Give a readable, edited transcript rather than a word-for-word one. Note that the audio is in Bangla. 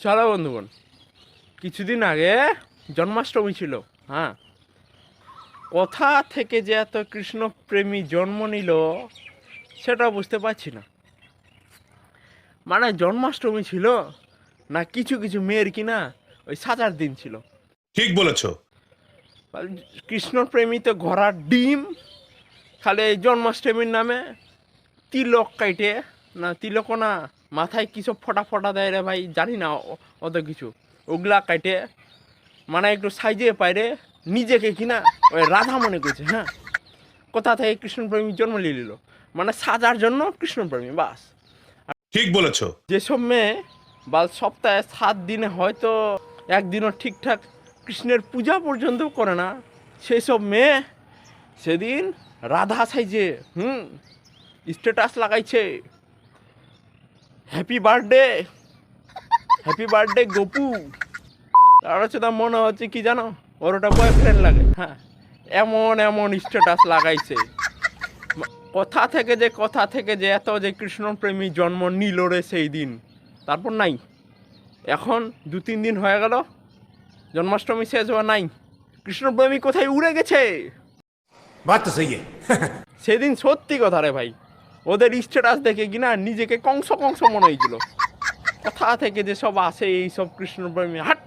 চলো বন্ধুগণ, কিছুদিন আগে জন্মাষ্টমী ছিল। হ্যাঁ, কোথা থেকে যে এত কৃষ্ণপ্রেমী জন্ম নিল সেটা বুঝতে পারছি না। মানে জন্মাষ্টমী ছিল না কিছু কিছু মেয়ের কিনা ওই সাজার দিন ছিল। ঠিক বলেছো। কৃষ্ণপ্রেমী তো ঘোড়ার ডিম, খালি এই জন্মাষ্টমীর নামে তিলক কাইটে, না তিলক না, মাথায় কিসব ফটা ফটা দেয় রে ভাই, জানি না অত কিছু, ওগুলা কাইটে মানে একটু সাইজে পাইরে নিজেকে কিনা ওই রাধা মনে করছে। হ্যাঁ, কোথা থেকে কৃষ্ণপ্রেমী জন্ম নিয়ে নিল, মানে সাজার জন্য কৃষ্ণপ্রেমী বাস। ঠিক বলেছো। যেসব মেয়ে বা সপ্তাহে 7 দিনে হয়তো একদিনও ঠিকঠাক কৃষ্ণের পূজা পর্যন্ত করে না, সেই সব মেয়ে সেদিন রাধা সাইজে স্ট্যাটাস লাগাইছে, happy birthday, happy birthday Gopu. আর হচ্ছে তার মনে হচ্ছে কি জানো, ওর ওটা বয়ফ্রেন্ড লাগে। হ্যাঁ, এমন এমন স্ট্যাটাস লাগাইছে। কোথা থেকে যে এত যে কৃষ্ণপ্রেমী জন্ম নিল রে সেই দিন, তারপর নাই। এখন 2-3 দিন হয়ে গেল জন্মাষ্টমী শেষ হওয়া নাই, কৃষ্ণপ্রেমী কোথায় উড়ে গেছে। বাত তো সহি সেদিন সত্যি কথা রে ভাই, ওদের স্ট্যাটাস দেখে কিনা নিজেকে কংস কংস মনে হয়েছিল। কোথা থেকে যে সব আসে এই সব কৃষ্ণপ্রেমী, হাট।